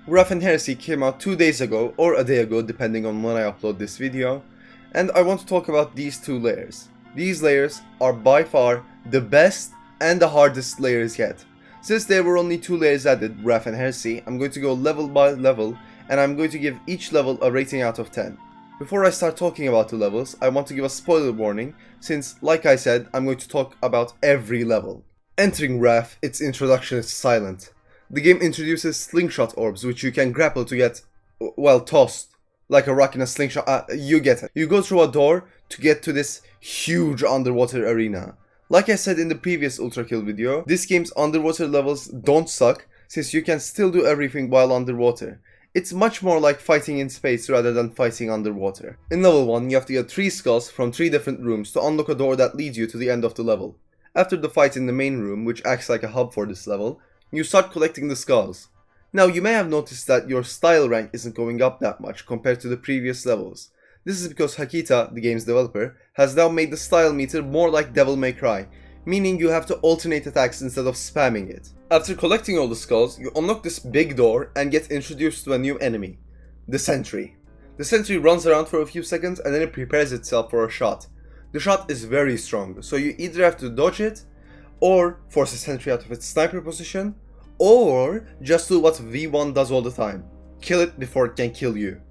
Leviathan Heresy came out 2 days ago, or a day ago depending on when I upload this video, and I want to talk about these two layers. These layers are by far the best and the hardest layers yet. Since there were only 2 layers added, Leviathan Heresy, I'm going to go level by level, and I'm going to give each level a rating out of 10. Before I start talking about the levels, I want to give a spoiler warning, since, like I said, I'm going to talk about every level. Entering Wrath, its introduction is silent. The game introduces slingshot orbs, which you can grapple to get, well, tossed. Like a rock in a slingshot, you get it. You go through a door to get to this huge underwater arena. Like I said in the previous Ultrakill video, this game's underwater levels don't suck, since you can still do everything while underwater. It's much more like fighting in space rather than fighting underwater. In level 1, you have to get 3 skulls from 3 different rooms to unlock a door that leads you to the end of the level. After the fight in the main room, which acts like a hub for this level, you start collecting the skulls. Now you may have noticed that your style rank isn't going up that much compared to the previous levels. This is because Hakita, the game's developer, has now made the style meter more like Devil May Cry, meaning you have to alternate attacks instead of spamming it. After collecting all the skulls, you unlock this big door and get introduced to a new enemy, the Sentry. The Sentry runs around for a few seconds and then it prepares itself for a shot. The shot is very strong, so you either have to dodge it, or force a sentry out of its sniper position, or just do what V1 does all the time. Kill it before it can kill you.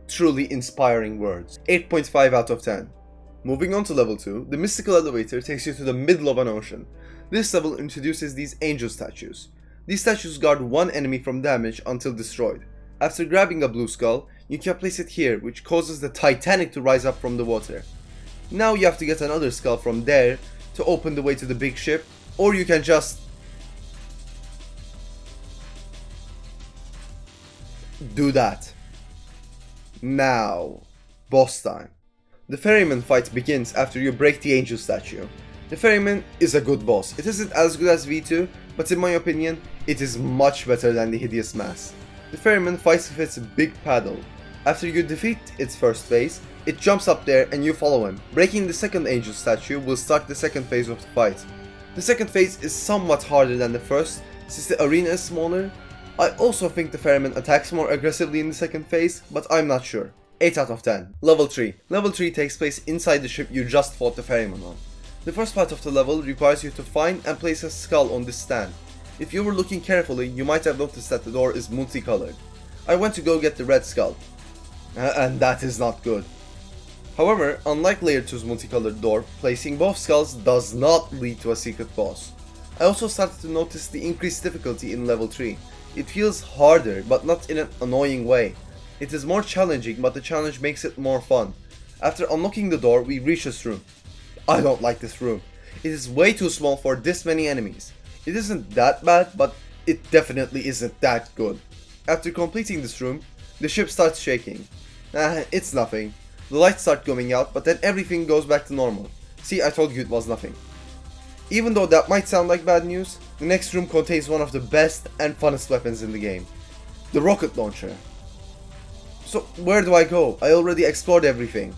Truly inspiring words. 8.5 out of 10. Moving on to level 2, the mystical elevator takes you to the middle of an ocean. This level introduces these angel statues. These statues guard one enemy from damage until destroyed. After grabbing a blue skull, you can place it here, which causes the Titanic to rise up from the water. Now you have to get another skull from there to open the way to the big ship, or you can just do that. Now, boss time. The ferryman fight begins after you break the angel statue. The ferryman is a good boss. It isn't as good as V2, but in my opinion, it is much better than the hideous mass. The ferryman fights with its big paddle. After you defeat its first phase, it jumps up there and you follow him. Breaking the second angel statue will start the second phase of the fight. The second phase is somewhat harder than the first, since the arena is smaller. I also think the ferryman attacks more aggressively in the second phase, but I'm not sure. 8 out of 10. Level 3. Level 3 takes place inside the ship you just fought the ferryman on. The first part of the level requires you to find and place a skull on this stand. If you were looking carefully, you might have noticed that the door is multicolored. I went to go get the red skull, and that is not good. However, unlike Layer 2's multicolored door, placing both skulls does not lead to a secret boss. I also started to notice the increased difficulty in level 3. It feels harder, but not in an annoying way. It is more challenging, but the challenge makes it more fun. After unlocking the door, we reach this room. I don't like this room. It is way too small for this many enemies. It isn't that bad, but it definitely isn't that good. After completing this room, the ship starts shaking. It's nothing. The lights start going out, but then everything goes back to normal. See, I told you it was nothing. Even though that might sound like bad news, the next room contains one of the best and funnest weapons in the game. The rocket launcher. So, where do I go? I already explored everything.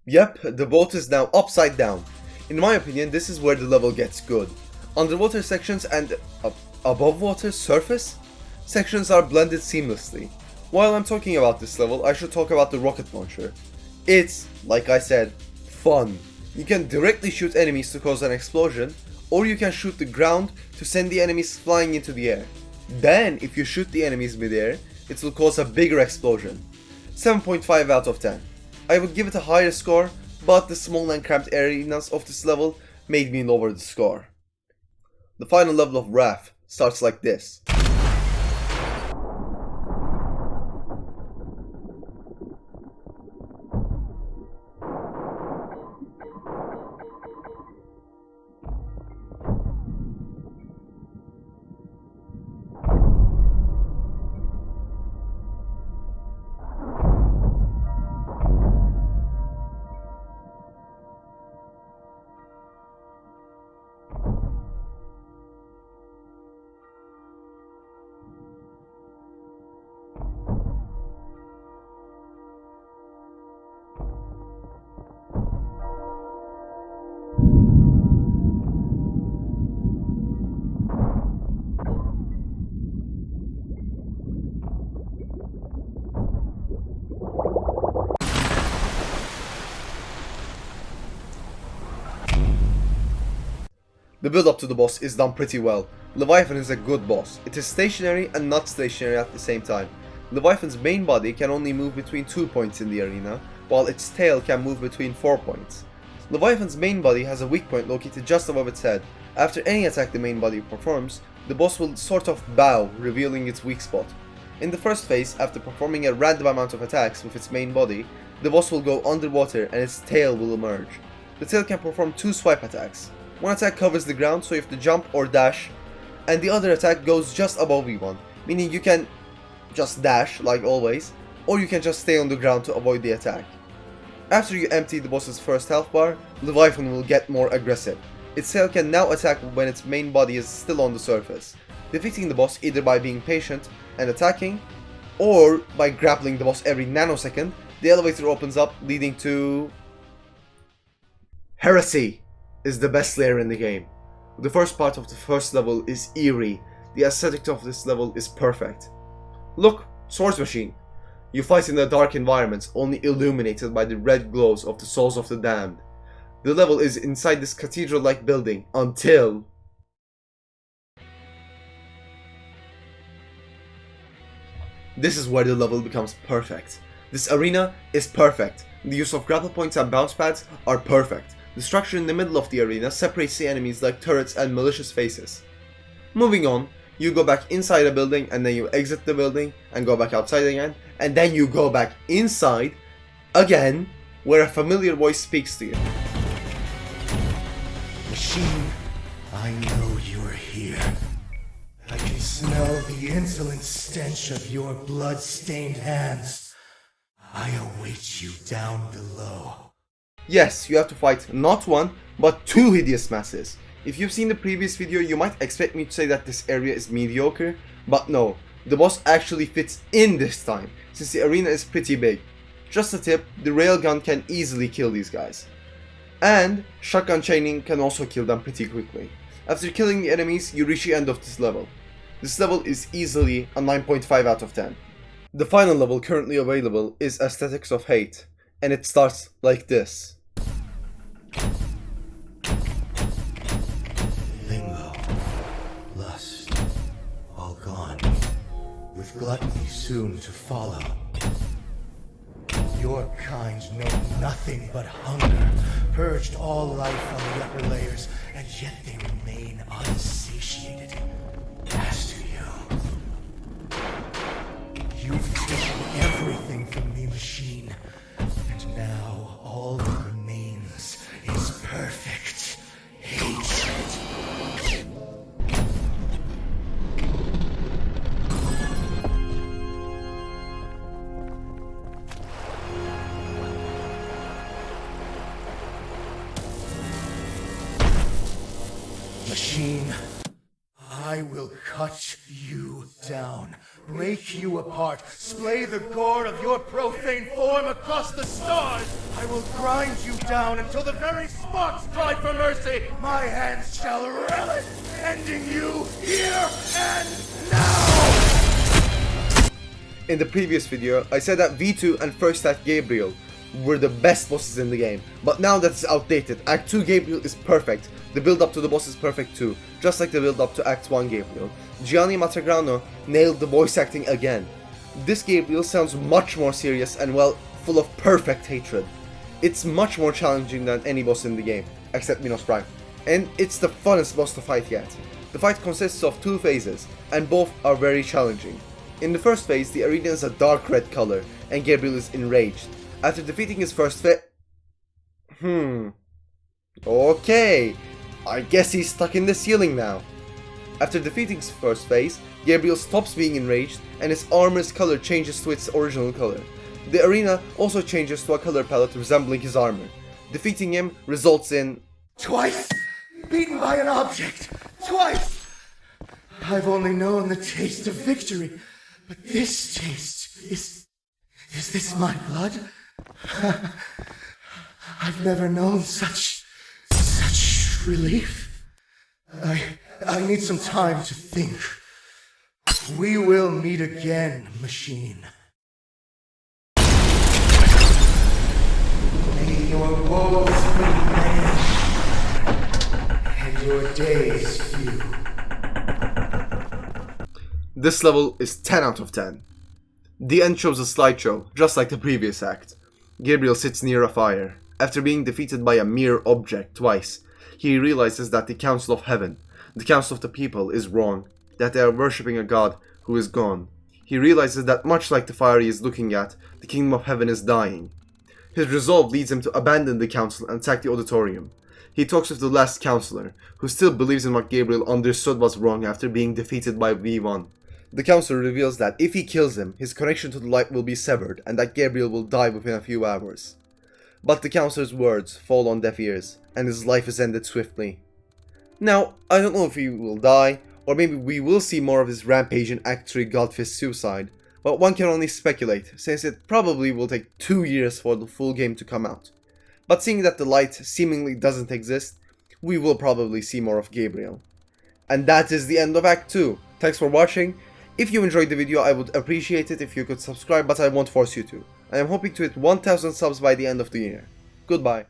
Yep, the boat is now upside down. In my opinion, this is where the level gets good. Underwater sections and above water surface sections are blended seamlessly. While I'm talking about this level, I should talk about the rocket launcher. It's, like I said, fun. You can directly shoot enemies to cause an explosion, or you can shoot the ground to send the enemies flying into the air. Then, if you shoot the enemies mid-air, it will cause a bigger explosion. 7.5 out of 10. I would give it a higher score, but the small and cramped arenas of this level made me lower the score. The final level of Wrath starts like this. The build up to the boss is done pretty well. Leviathan is a good boss. It is stationary and not stationary at the same time. Leviathan's main body can only move between 2 points in the arena, while its tail can move between 4 points. Leviathan's main body has a weak point located just above its head. After any attack the main body performs, the boss will sort of bow, revealing its weak spot. In the first phase, after performing a random amount of attacks with its main body, the boss will go underwater and its tail will emerge. The tail can perform 2 swipe attacks. One attack covers the ground, so you have to jump or dash, and the other attack goes just above V1, meaning you can just dash like always, or you can just stay on the ground to avoid the attack. After you empty the boss's first health bar, Leviathan will get more aggressive. Its tail can now attack when its main body is still on the surface, defeating the boss either by being patient and attacking, or by grappling the boss every nanosecond. The elevator opens up, leading to... Heresy is the best layer in the game. The first part of the first level is eerie. The aesthetic of this level is perfect. Look, Swords Machine. You fight in a dark environment, only illuminated by the red glows of the souls of the damned. The level is inside this cathedral-like building until... This is where the level becomes perfect. This arena is perfect. The use of grapple points and bounce pads are perfect. The structure in the middle of the arena separates the enemies like turrets and malicious faces. Moving on, you go back inside a building and then you exit the building and go back outside again, and then you go back inside again, where a familiar voice speaks to you. Machine, I know you're here. I can smell the insolent stench of your blood-stained hands. I await you down below. Yes, you have to fight not one, but 2 hideous masses. If you've seen the previous video, you might expect me to say that this area is mediocre, but no, the boss actually fits in this time, since the arena is pretty big. Just a tip, the railgun can easily kill these guys. And shotgun chaining can also kill them pretty quickly. After killing the enemies, you reach the end of this level. This level is easily a 9.5 out of 10. The final level currently available is Aesthetics of Hate, and it starts like this. Lingo, lust, all gone, with gluttony soon to follow. Your kind know nothing but hunger, purged all life on the upper layers, and yet they remain unsatiated. As to you, you've taken everything from me, machine, and now all that remains is perfect hatred. Machine, I will cut you down, break you apart, splay the gore of your profane form across the stars. I will grind you down until the very sparks cry for mercy. My hands shall relish, ending you here and now. In the previous video, I said that V2 and First Act Gabriel were the best bosses in the game, but now that it's outdated. Act 2 Gabriel is perfect. The build up to the boss is perfect too, just like the build up to Act 1 Gabriel. Gianni Matagrano nailed the voice acting again. This Gabriel sounds much more serious and, well, full of perfect hatred. It's much more challenging than any boss in the game, except Minos Prime. And it's the funnest boss to fight yet. The fight consists of 2 phases, and both are very challenging. In the first phase, the arena is a dark red color, and Gabriel is enraged. After defeating his first Okay, I guess he's stuck in the ceiling now. After defeating his first phase, Gabriel stops being enraged and his armor's color changes to its original color. The arena also changes to a color palette resembling his armor. Defeating him results in... Twice! Beaten by an object! Twice! I've only known the taste of victory, but this taste is this my blood? I've never known such relief. I need some time to think. We will meet again, machine. May your woes remain, and your days few. This level is 10 out of 10. The end shows a slideshow, just like the previous act. Gabriel sits near a fire. After being defeated by a mere object twice, he realizes that the Council of Heaven, the Council of the People, is wrong, that they are worshipping a god who is gone. He realizes that much like the fire he is looking at, the Kingdom of Heaven is dying. His resolve leads him to abandon the council and attack the auditorium. He talks with the last counselor, who still believes in what Gabriel understood was wrong after being defeated by V1. The counselor reveals that if he kills him, his connection to the light will be severed and that Gabriel will die within a few hours. But the counselor's words fall on deaf ears, and his life is ended swiftly. Now, I don't know if he will die, or maybe we will see more of his rampaging Act 3 Godfist suicide, but one can only speculate, since it probably will take 2 years for the full game to come out. But seeing that the light seemingly doesn't exist, we will probably see more of Gabriel. And that is the end of Act 2. Thanks for watching. If you enjoyed the video, I would appreciate it if you could subscribe, but I won't force you to. I am hoping to hit 1000 subs by the end of the year. Goodbye.